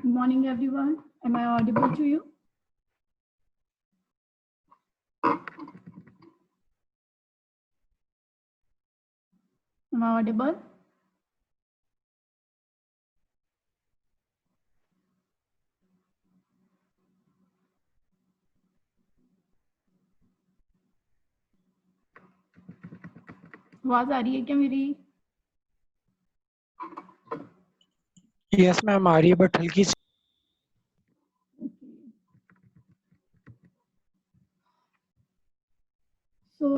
Good morning, everyone. Am I audible to you? Am I audible? आवाज आ रही है क्या मेरी? यस मैम आ रही है बट हल्की सी। So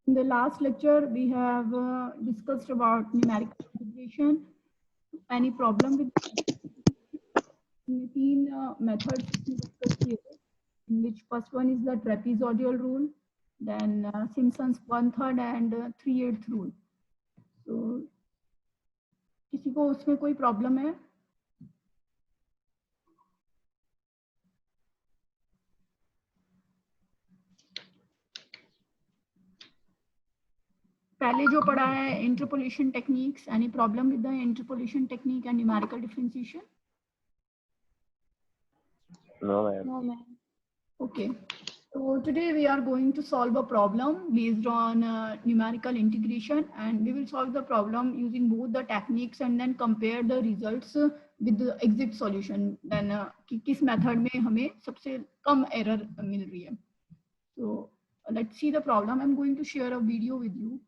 in the last lecture we have discussed about numerical integration. Any problem with तीन methods discussed किए थे, in which first one is the trapezoidal rule, then Simpson's 1/3 and 3/8 rule. So किसी को उसमें कोई प्रॉब्लम है? पहले जो पढ़ा है interpolation techniques, any problem with the interpolation technique and numerical differentiation? No, ma'am. No, ma'am. Okay. So today we are going to solve a problem based on numerical integration, and we will solve the problem using both the techniques and then compare the results with the exit solution. Then कि किस method में हमें सबसे कम error मिल रही है. So let's see the problem. I'm going to share a video with you.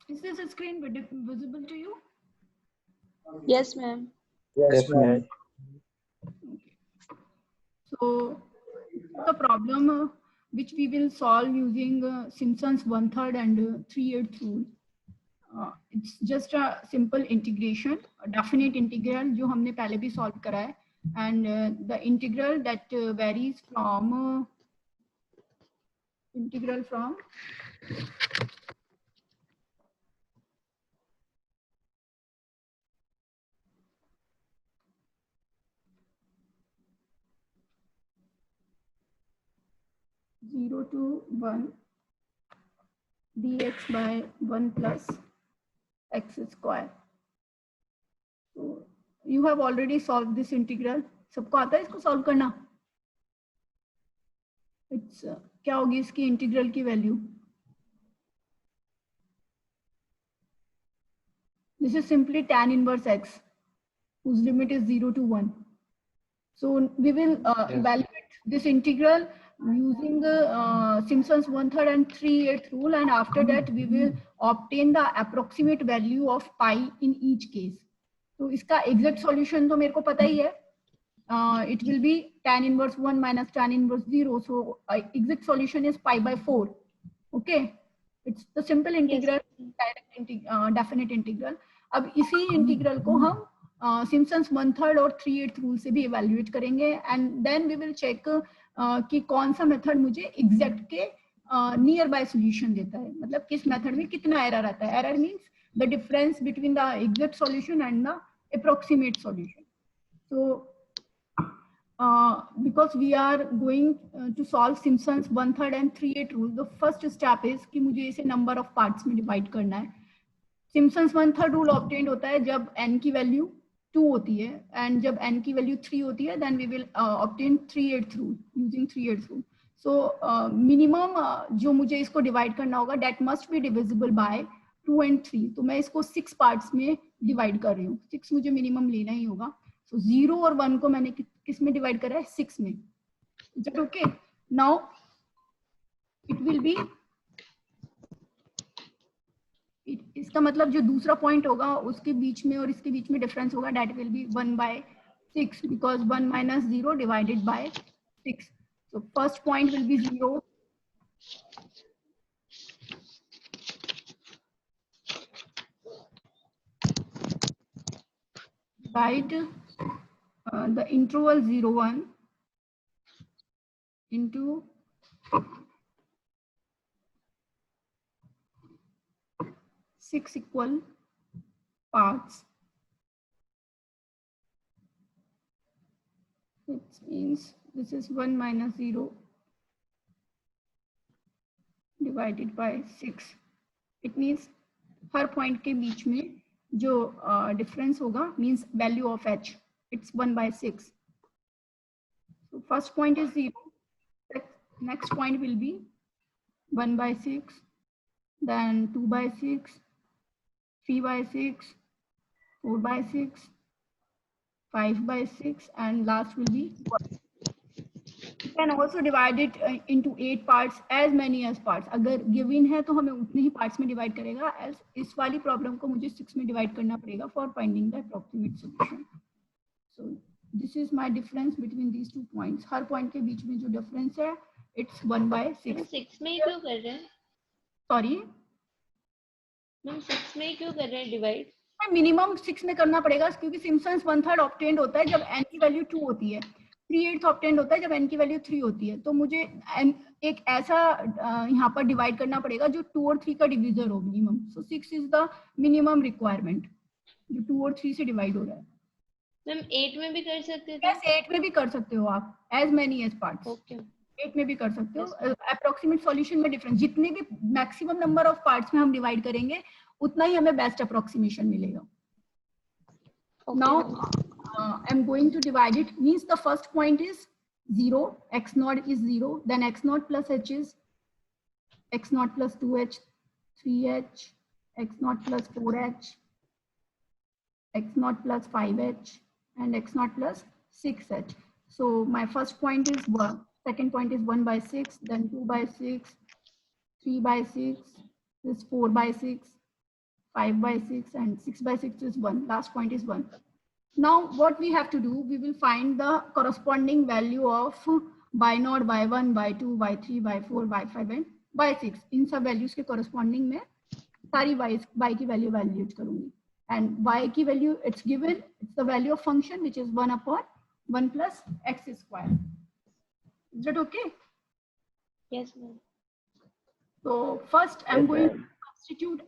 Is this screen visible to you? Yes, ma'am. Yes, ma'am. Okay. So the problem which we will solve using Simpson's 1/3 and 3/8 rule. It's just a simple integration, a definite integral जो हमने पहले भी solve करा है, and the integral that varies from integral from 0 to 1 dx by 1 plus x square. So you have already solved this integral. सबको आता है इसको solve करना? It's क्या होगी इसकी इंटीग्रल की value? This is simply tan inverse x, whose limit is 0 to 1. So we will evaluate this integral using the Simpson's 1/3 and 3/8 rule, and after that we will obtain the approximate value of pi in each case. So इसका exact solution तो मेरे को पता ही है. It will be tan inverse 1 minus tan inverse 0. So exact solution is pi by 4. Okay, it's the simple integral, direct definite integral. अब इसी integral को हम Simpson's 1/3 और 3/8 रूल से भी इवेल्युएट करेंगे, and then we will check कि कौन सा मेथड मुझे एग्जैक्ट के नियर बाय सॉल्यूशन देता है, मतलब किस मेथड में कितना एरर आता है. Error means the difference between the exact solution and the approximate solution. So because we are going to solve Simpson's 1/3 and 3/8 rule, the first step is कि मुझे इसे number of parts में divide करना है. Simpson's 1/3 rule obtained होता है जब n की वैल्यू 2 होती है, and जब n की वैल्यू 3 होती है, then we will obtain 3/8 rule using 3/8 rule. So minimum जो मुझे इसको divide करना होगा, that must be divisible by 2 and 3, तो मैं इसको 6 पार्ट्स में डिवाइड कर रही हूँ. 6 मुझे मिनिमम लेना ही होगा. So 0 और 1 को मैंने किस में डिवाइड करा है? 6 में. Is that okay? Now it will be, इसका मतलब जो दूसरा पॉइंट होगा उसके बीच में और इसके बीच में डिफरेंस होगा, that will be 1/6 because 1 minus 0 divided by 6. So first point will be 0. Divide the interval 0, 1 into 6 equal parts. It means this is 1 minus 0 divided by 6. It means her point के बीच में जो डिफरेंस होगा means value of h, it's 1/6. So first point is 0. Next point will be 1/6, then 2/6, 3/6, 4/6, 5/6, and last will be 1. You can also divide it into 8 parts, as many as parts. अगर given है तो हमें उतने ही parts में divide करेगा. As इस वाली problem को मुझे 6 में divide करना पड़ेगा for finding the approximate solution. So this is my difference between these 2 points. Her point के बीच में जो difference है, it's 1/6. 6 में ही क्यों कर रहे हैं? Sorry. मैम 6 में ही क्यों कर रहे हैं डिवाइड? मिनिमम 6 में करना पड़ेगा क्योंकि सिम्पसन्स 1/3 ऑब्टेन्ड होता है जब n की वैल्यू 2 होती है. 3/8 ऑब्टेन्ड होता है जब n की वैल्यू 3 होती है. तो मुझे एक ऐसा यहाँ पर डिवाइड करना पड़ेगा जो 2 और 3 का डिविजर हो minimum. So 6 is the minimum requirement जो 2 और 3 से डिवाइड हो रहा है. मैम 8 में भी कर सकते थे? यस, 8 में भी कर सकते हो आप, as many as parts. Okay. 8 में भी कर सकते हो. अप्रोक्सीमेट सॉल्यूशन में डिफरेंस, जितने भी मैक्सिमम नंबर ऑफ पार्ट्स में हम डिवाइड करेंगे उतना ही हमें बेस्ट अप्रोक्सीमेशन मिलेगा. Now I'm going to divide it. Means the first point is 0, x naught is 0, then x naught plus h is x naught plus 2h, 3h, x naught plus 4h, x naught plus 5h, and x naught plus 6h. So my first point is 1, second point is 1/6, then 2/6, 3/6, this is 4/6, 5/6, and 6/6 is 1. Last point is 1. Now what we have to do, we will find the corresponding value of y0, y1, y2, y3, y4, y5 and y6. इन सब values के corresponding में सारी y की value evaluate करूंगी. And y की value it's given, it's the value of function which is 1/1 plus x square. Is that okay? Yes ma'am. So first I'm Yes, going ma'am. to substitute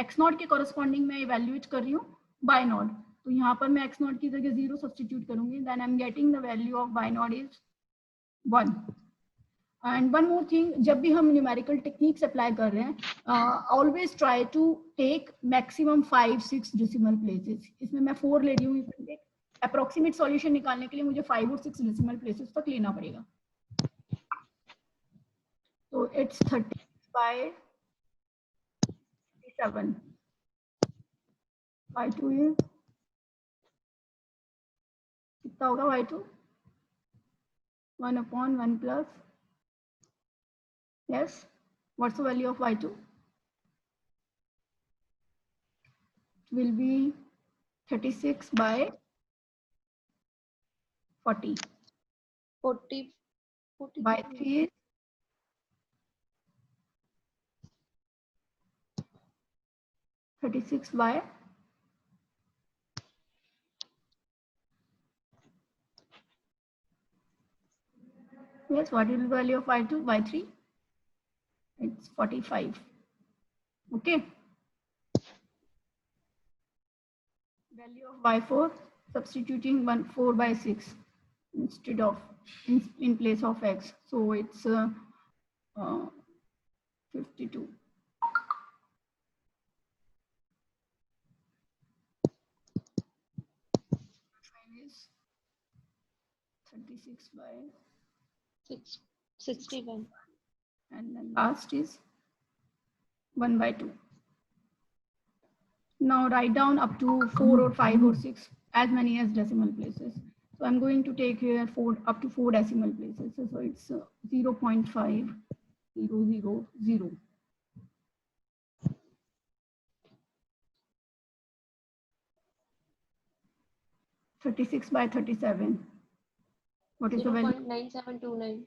x0 के corresponding में evaluate कर रही हूँ y0. तो यहाँ पर मैं x0 की जगह 0 सब्स्टिट्यूट करूंगी. Then I am getting the value of y0 is 1. And one more thing, जब भी हम न्यूमेरिकल टेक्निक्स अप्लाई कर रहे हैं, always try to take maximum 5-6 decimal places. इसमें मैं 4 ले रही हूँ. अप्रोक्सीमेट सॉल्यूशन निकालने के लिए मुझे 5 और 6 डेसिमल प्लेसेस तक लेना पड़ेगा. तो इट्स 30/7. y2 इज कितना होगा? y2 1/1 plus, yes, what's the value of y2? It will be 36/40. 40 y3 is 36 by, yes, what will be the value of y2? y3, it's 45. Okay. Value of y4, substituting 4/6 instead of in place of x, so it's 52. Is 61. and then last is 1/2. Now write down up to 4 or 5 or 6, as many as decimal places. So I'm going to take here 4 up to 4 decimal places. So it's 0.5000. 36 by 37. What is the value? 0.9729.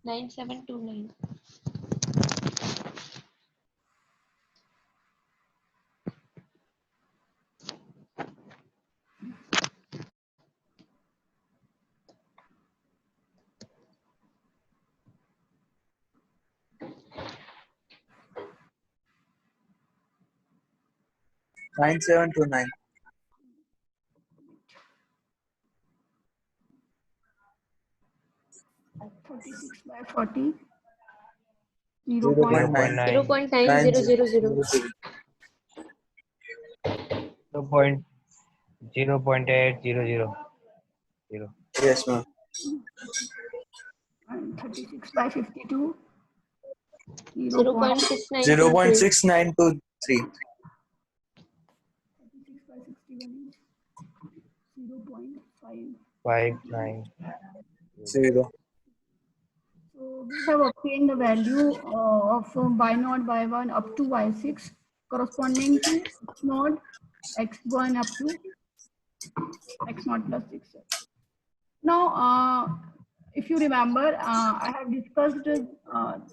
9729. Nine seven two nine. 36 by 40. 0.9. 0.9000. 0.8000. Yes, ma'am. And 36 by 52. 0.6923. 0.6923. 36 by 61 is 0.5. 59. 0. So we have obtained the value of y0, y1 up to y6 corresponding to x0, x1 up to x0 plus 6. Now, if you remember, I have discussed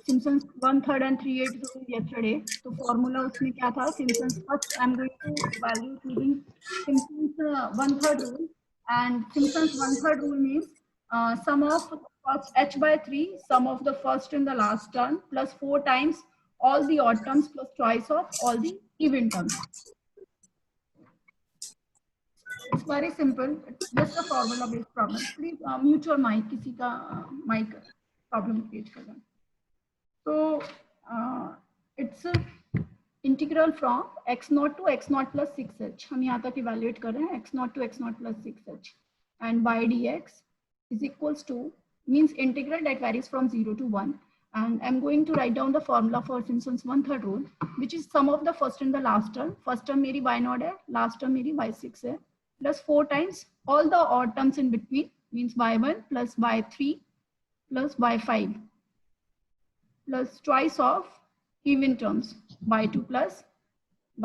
Simpson's 1/3 and 3/8 rule yesterday. So formula उसमें क्या था? Simpson's first I'm going to evaluate using Simpson's 1/3 rule, and Simpson's 1/3 rule means sum of first h by 3, sum of the first and the last term plus 4 times all the odd terms plus twice of all the even terms. It's very simple. It's just a formula based problem. Please mute your mic. किसी का mic problem create कर रहा है. So it's integral from x0 to x0 plus 6h. हम यहाँ तक evaluate कर रहे हैं x0 to x0 plus 6h, and y dx is equals to means integral that varies from 0 to 1. And I'm going to write down the formula for Simpson's 1/3 rule, which is sum of the first and the last term. First term मेरी y0 है, last term मेरी y6 है, plus 4 times all the odd terms in between means y1 plus y3 plus y5 plus twice of even terms y2 plus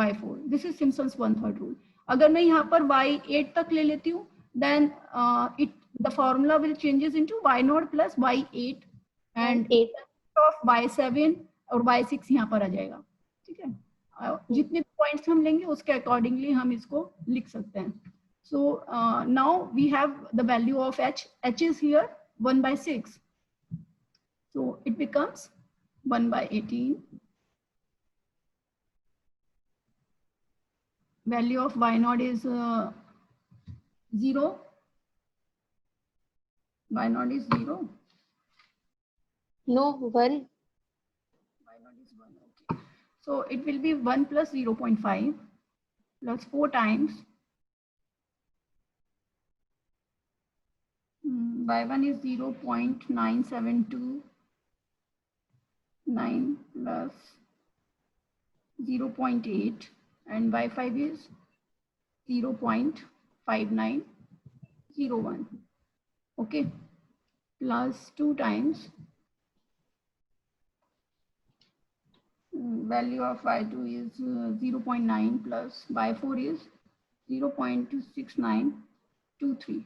y4. This is Simpson's 1/3 rule. अगर मैं यहाँ पर y8 तक ले लेती हूँ, then the formula will changes into y0 plus y8 and 8. of y7 और y6 यहाँ पर आ जाएगा. ठीक है, जितने पॉइंट्स हम लेंगे उसके अकॉर्डिंगली हम इसको लिख सकते हैं. So now we have the value of h. H is here 1 by 6. So it becomes 1 by 18. Value of y0 is 0. Y0 is 0. No, 1. Y0 is 1. Okay. So it will be 1 plus 0.5 plus 4 times. Y1 is 0.9729 plus 0.8 and y5 is 0.5901. Okay, plus 2 times value of y2 is 0.9 plus y4 is 0.6923.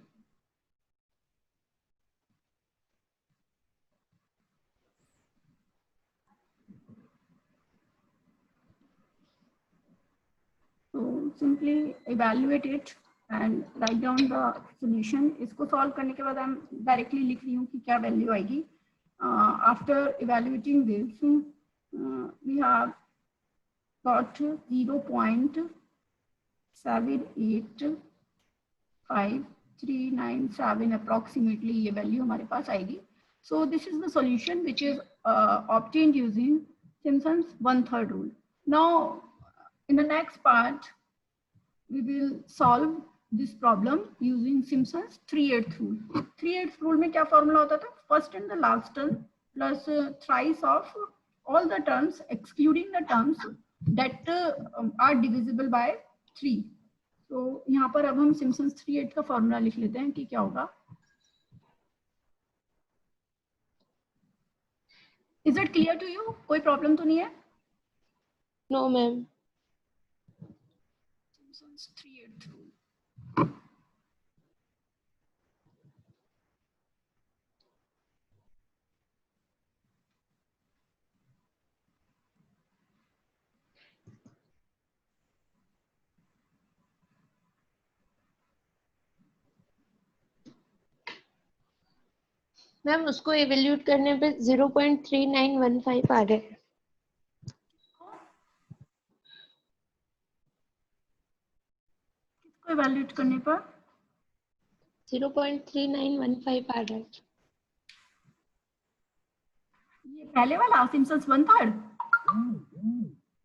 So simply evaluate it and write down the solution. इसको solve करने के बाद हम directly लिख रही हूँ कि क्या value आएगी. After evaluating this, we have got 0.785397 approximately ये value हमारे पास आएगी. So this is the solution which is obtained using Simpson's 1/3 rule. Now in the next part, we will solve this problem using Simpson's 3/8 rule. 3/8 rule में क्या formula होता था? First and the last term plus thrice of all the terms excluding the terms that are divisible by 3. तो यहाँ पर अब हम Simpson's 3/8 का फॉर्मूला लिख लेते हैं कि क्या होगा. Is it clear to you? कोई प्रॉब्लम तो नहीं है? No, ma'am. Simpsons 3/8 rule. Ma'am उसको इवेल्यूट करने पे 0.3915 आ रहा है. इसको इवैल्यूएट करने पर 0.3915 आ रहा है. ये पहले वाला सिम्पसन्स 1/3.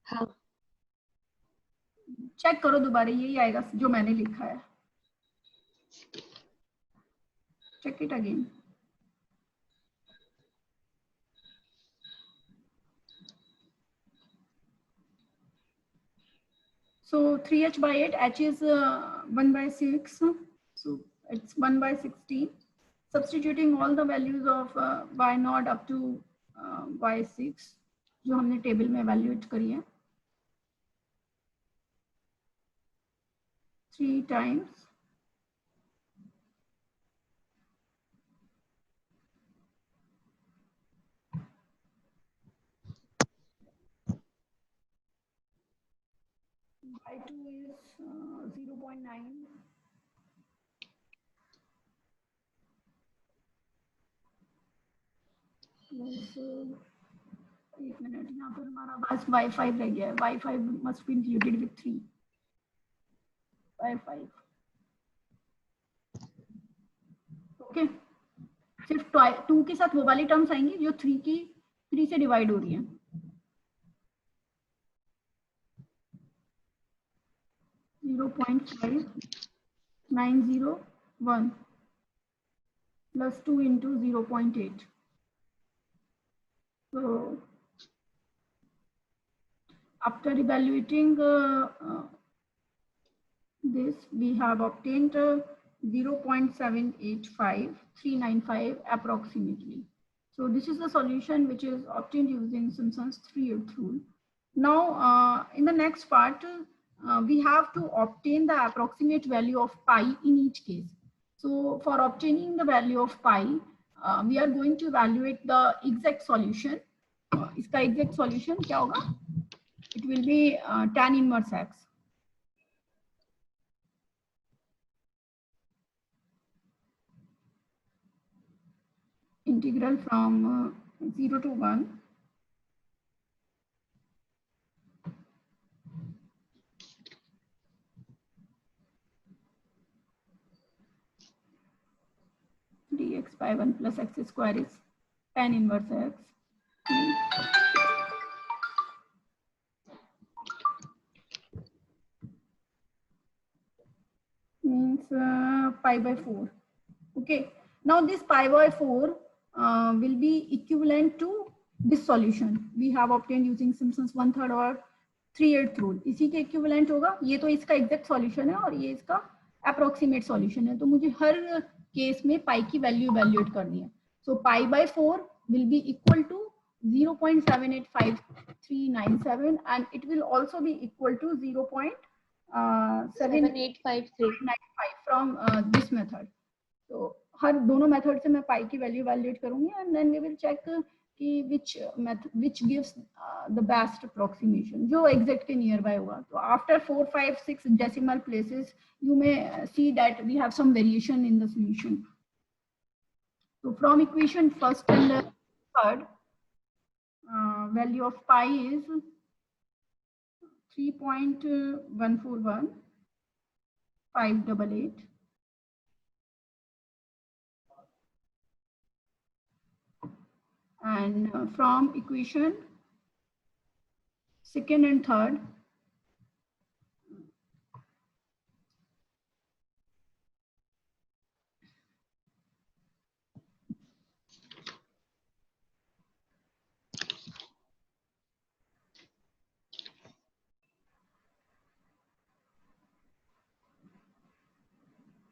हाँ. चेक करो दोबारा, यही आएगा जो मैंने लिखा है. Check it again. So 3h by 8, h is 1/6, so it's 1/16. Substituting all the values of y0 up to y6 जो हमने टेबल में evaluate करी है. 3 times y2 is 0.9. Plus, एक मिनट, यहाँ पर हमारा बस y5 रह गया है. y5 must be included with 3. y5. Okay. सिर्फ 2 के साथ वो वाली टर्म्स आएंगी जो 3 से डिवाइड हो रही है. (0.5901) plus 2 into 0.8. So after evaluating this, we have obtained 0.785395 approximately. So this is the solution which is obtained using Simpson's 3/8 rule. Now in the next part, we have to obtain the approximate value of pi in each case. So for obtaining the value of pi, we are going to evaluate the exact solution. इसका exact solution क्या होगा? It will be tan inverse x. Integral from 0 to 1. Dx by 1 plus x square is tan inverse x. Means pi by 4. Okay. Now this pi by 4 will be equivalent to this solution we have obtained using Simpson's 1/3 or 3/8 rule. इसी के equivalent होगा. ये तो इसका exact solution है और ये इसका approximate solution है. तो मुझे हर केस में पाई की वैल्यू इवैल्यूएट करनी है. So pi by 4 will be equal to 0.785397 and it will also be equal to 0.785395 from this method. So हर दोनों मेथड से मैं पाई की वैल्यू इवैल्यूएट करूंगी and then we will check कि which gives the best approximation, जो exact के near by होगा. तो after 4, 5, 6 decimal places, you may see that we have some variation in the solution. So from equation first and third, value of pi is 3.141 588. And from equation second and third,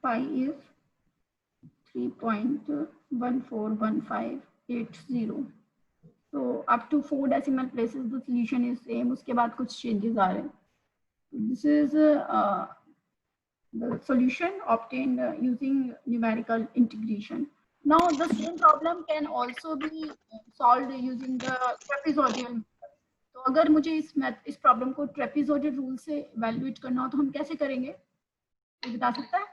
pi is 3.141580. So up to 4 decimal places the solution is same. उसके बाद कुछ changes आ रहे हैं. This is the solution obtained using numerical integration. Now the same problem can also be solved using the trapezoidal method. तो अगर मुझे इस problem को ट्रेपेजोइडल रूल से इवैल्यूएट करना हो तो हम कैसे करेंगे, ये बता सकता है?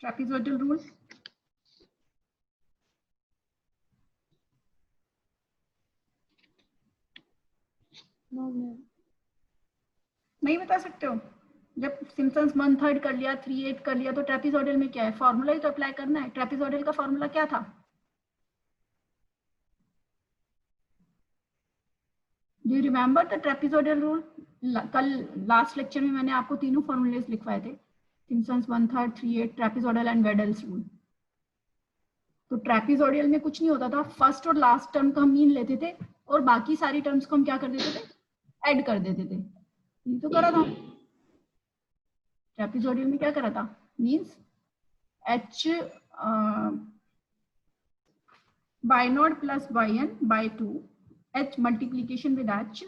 ट्रेपेजोइडल रूल नहीं बता सकते हो? जब सिम्पसन्स 1/3 कर लिया, 3/8 कर लिया, तो ट्रेपेजोइडल में क्या है, फॉर्मूला ही तो अप्लाई करना है. ट्रेपेजोइडल का फॉर्मूला क्या था? Do you remember the trapezoidal rule? कल लास्ट लेक्चर में मैंने आपको तीनों फॉर्मूलेस लिखवाए थे, Simpson's 1/3, 3/8, trapezoidal and Weddle's rule. तो ट्रेपेजोइडल में कुछ नहीं होता था, फर्स्ट और लास्ट टर्म का हम मीन लेते थे और बाकी सारी टर्म्स को हम क्या कर देते थे, ऐड कर देते थे. ये तो करा था ट्रेपेजोइडल में. क्या करा था, means h by naught plus yn by 2, h multiplication with h,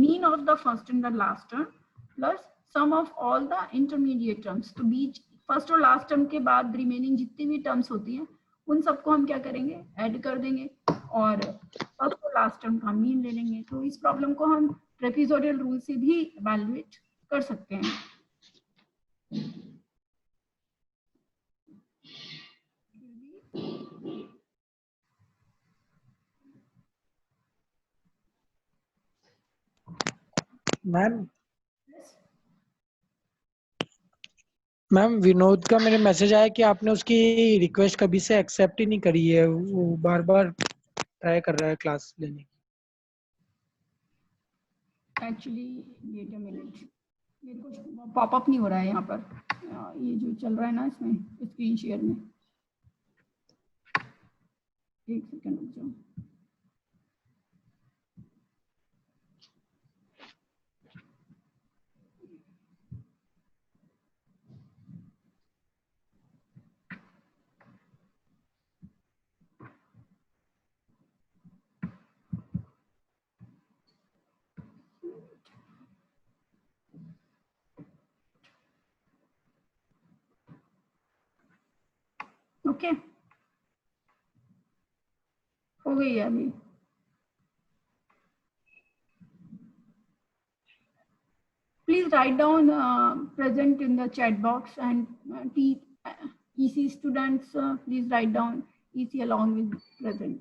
mean of the first and the last term plus sum of all the intermediate terms. तो बीच फर्स्ट और लास्ट टर्म के बाद रिमेनिंग जितनी भी टर्म्स होती हैं उन सबको हम क्या करेंगे, ऐड कर देंगे और फर्स्ट और लास्ट टर्म का मीन ले लेंगे. तो इस प्रॉब्लम को हम ट्रेपेजोइडल रूल से भी इवैल्यूएट कर सकते हैं. मैम विनोद का मेरे मैसेज आया कि आपने उसकी रिक्वेस्ट कभी से एक्सेप्ट ही नहीं करी है, वो बार बार ट्राई कर रहा है क्लास लेने की. एक्चुअली वेट अ मिनट, मेरे को पॉपअप नहीं हो रहा है यहाँ पर, ये जो चल रहा है ना इसमें स्क्रीन शेयर में. एक सेकंड रुक जाओ. ओके, हो गई है अभी. Please write down present in the chat box, and EC students, please write down EC along with present.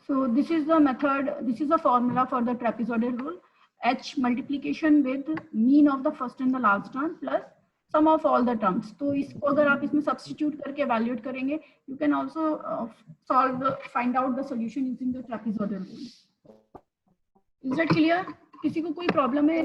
So this is the method, this is the formula for the trapezoidal rule. H multiplication with mean of the first and the last term plus sum of all the terms. तो इसको अगर आप इसमें substitute करके evaluate करेंगे, you can also find out the solution using the trapezoidal rule. Is that clear? किसी को कोई problem है?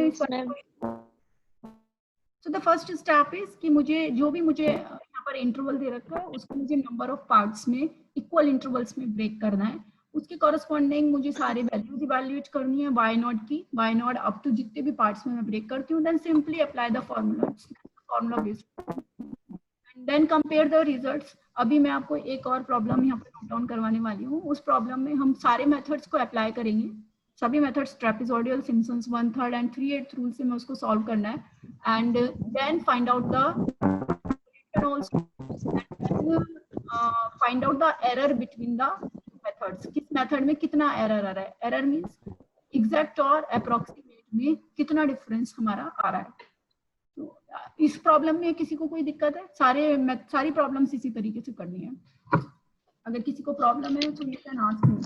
So the first step is कि मुझे जो भी मुझे यहाँ पर interval दे रखा है उसको मुझे number of parts में equal intervals में break करना है. उसके कॉरेस्पॉन्डिंग मुझे सारे वैल्यूज इवैल्यूएट करनी है y नॉट की, y नॉट अप टू जितने भी पार्ट्स में मैं ब्रेक करती हूँ. Then simply apply the formula based and then compare the results. अभी मैं आपको एक और प्रॉब्लम यहाँ पर नोट डाउन करवाने वाली हूँ. उस प्रॉब्लम में हम सारे मेथड्स को अप्लाई करेंगे, सभी methods trapezoidal, Simpson's 1/3 and 3/8 rule से मैं उसको सॉल्व करना है. And then find out the error between the methods. किस मेथड में कितना एरर आ रहा है, एरर मींस एग्जैक्ट और अप्रोक्सीमेट में कितना डिफरेंस हमारा आ रहा है. तो इस प्रॉब्लम में किसी को कोई दिक्कत है? सारी प्रॉब्लम्स इसी तरीके से करनी है. अगर किसी को प्रॉब्लम है तो you can ask me.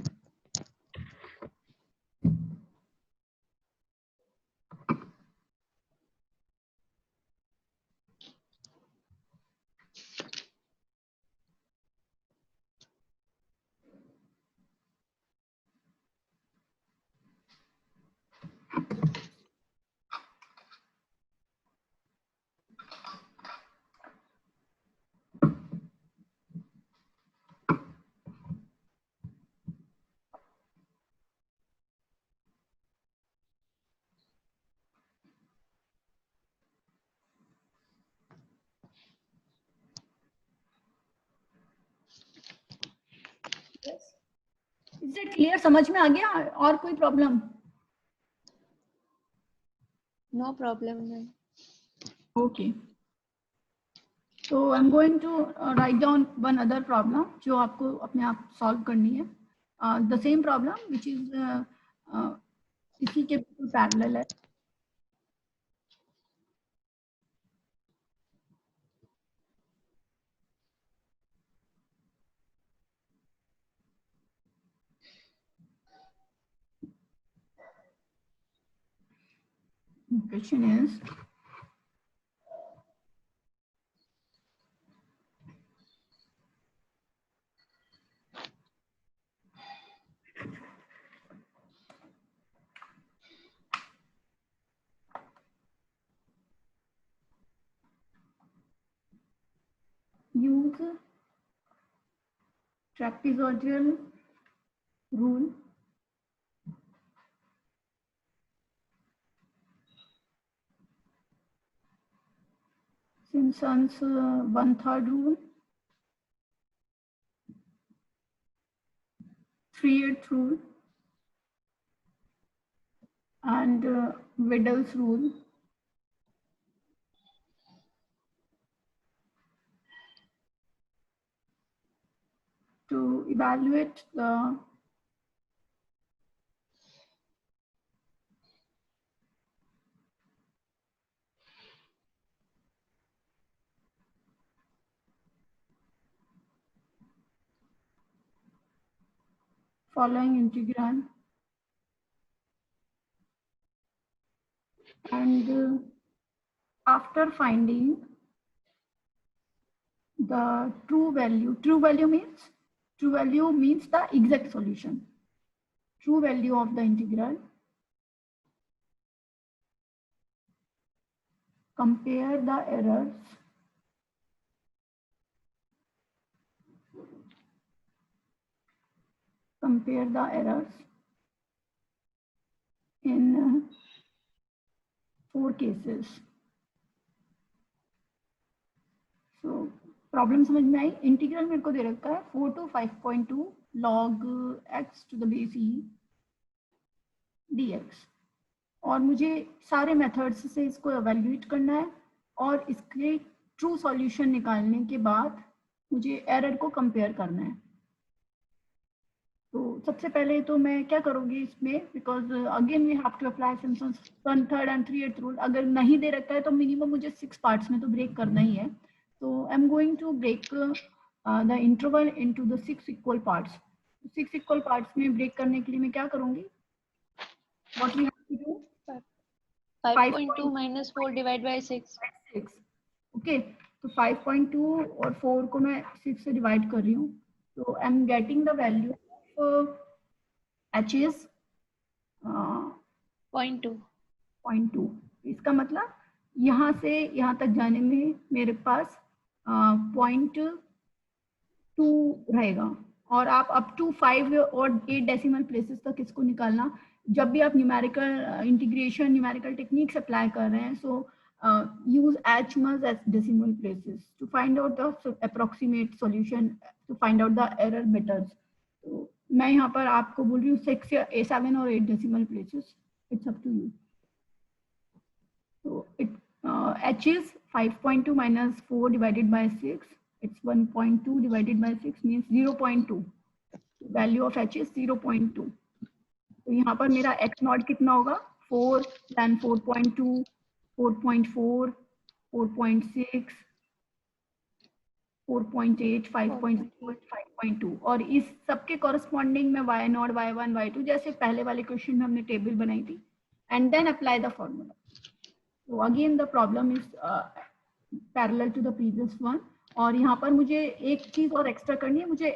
Is it clear? समझ में आ गया? और कोई problem? No problem, ma'am. Okay. So I'm going to write down one other problem जो आपको अपने आप solve करनी है. The same problem which is इसी के बिल्कुल parallel है. The question is, use trapezoidal rule Simpson's 1/3 rule, 3/8 rule, and Weddell's rule. To evaluate the following integral and after finding the true value means the exact solution. True value of the integral, compare the errors in 4 cases. So problem समझ में आई? Integral मेरे को दे रखा है 4 to 5.2 log x to the base e dx, और मुझे सारे methods से इसको एवेल्युएट करना है और इसके ट्रू सॉल्यूशन निकालने के बाद मुझे एरर को कंपेयर करना है. तो सबसे पहले तो मैं क्या करूँगी इसमें, because again we have to apply Simpson's 1/3 and 3/8 rule. अगर नहीं दे रखा है तो मिनिमम मुझे 6 पार्ट्स में तो ब्रेक करना ही है. So I'm going to break the interval into the 6 equal parts. 6 equal parts में break करने के लिए मैं क्या करूँगी? What we have to do? 5.2 minus 4 divided by 6. 6. Okay. तो 5.2 और 4 को मैं 6 से divide कर रही हूँ. So I'm getting the value of h is 0.2. इसका मतलब यहाँ से यहाँ तक जाने में मेरे पास 0.2 रहेगा, और आप अप टू 5 और 8 डेसिमल प्लेसेस तक इसको निकालना. जब भी आप numerical integration numerical techniques apply कर रहे हैं, so use each much as decimal places to find out the approximate solution, to find out the error better. तो मैं यहाँ पर आपको बोल रही हूँ 6 या 7 और 8 decimal places. It's up to you. So it h is 5.2 minus 4 divided by 6. It's 1.2 divided by 6 means 0.2. Value of h is 0.2. तो यहाँ पर मेरा x नॉट कितना होगा? 4, then 4.2, 4.4, 4.6, 4.8, 5.4, 5.2. और इस सबके कॉरेस्पॉन्डिंग में y नॉट, y1, y2 जैसे पहले वाले क्वेश्चन में हमने टेबल बनाई थी, and then apply the formula. So again the problem is parallel to the previous one. और यहाँ पर मुझे एक चीज और एक्स्ट्रा करनी है, मुझे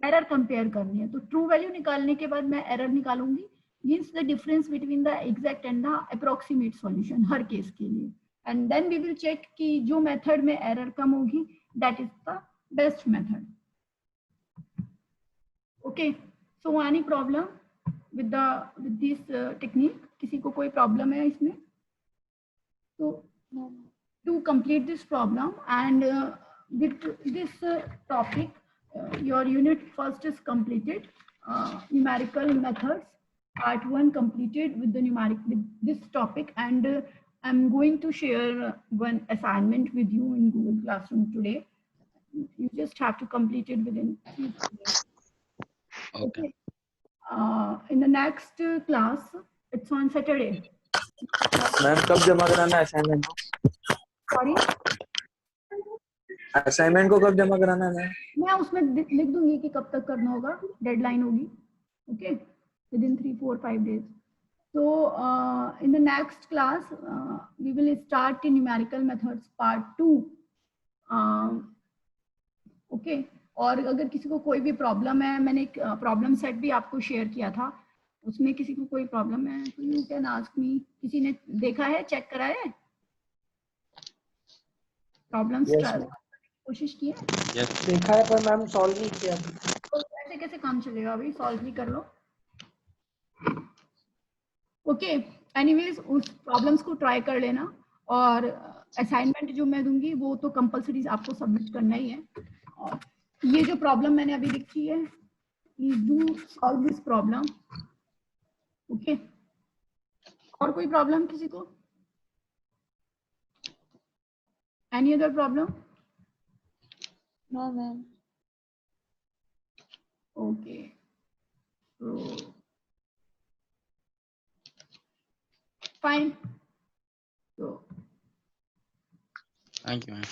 एरर कंपेयर करनी है. तो ट्रू वैल्यू निकालने के बाद मैं एरर निकालूंगी, means the difference between the exact and the approximate solution हर केस के लिए. And then we will check कि जो मेथड में एरर कम होगी that is the best method. Okay, so any problem with this technique? किसी को कोई प्रॉब्लम है इसमें? So to complete this problem and with this topic, your unit first is completed. numerical methods part 1 completed with the with this topic, and I'm going to share one assignment with you in Google Classroom today. You just have to complete it within 3 days. Okay. In the next class, it's on Saturday. Ma'am कब जमा कराना है assignment को? Sorry, assignment को कब जमा कराना है मैम? मैं उसमें लिख दूंगी कि कब तक करना होगा, डेडलाइन होगी. Okay, within 3, 4, 5 days. So in the next class, we will start the numerical methods part 2. Okay. और अगर किसी को कोई भी प्रॉब्लम है, मैंने एक प्रॉब्लम सेट भी आपको शेयर किया था, उसमें किसी को कोई प्रॉब्लम है तो यू कैन आस्क मी. किसी ने देखा है, चेक करा है, प्रॉब्लम कोशिश की है? देखा है पर मैम सॉल्व नहीं किया. तो ऐसे कैसे काम चलेगा भाई, सॉल्व भी कर लो. ओके, एनीवेज उस प्रॉब्लम्स को ट्राई कर लेना, और असाइनमेंट जो मैं दूंगी वो तो कंपलसरी आपको सबमिट करना ही है. और ये जो प्रॉब्लम मैंने अभी लिखी है, please do solve this problem. Okay, और कोई प्रॉब्लम किसी को? Any other problem? No, ma'am. Okay, so fine. So Thank you, ma'am.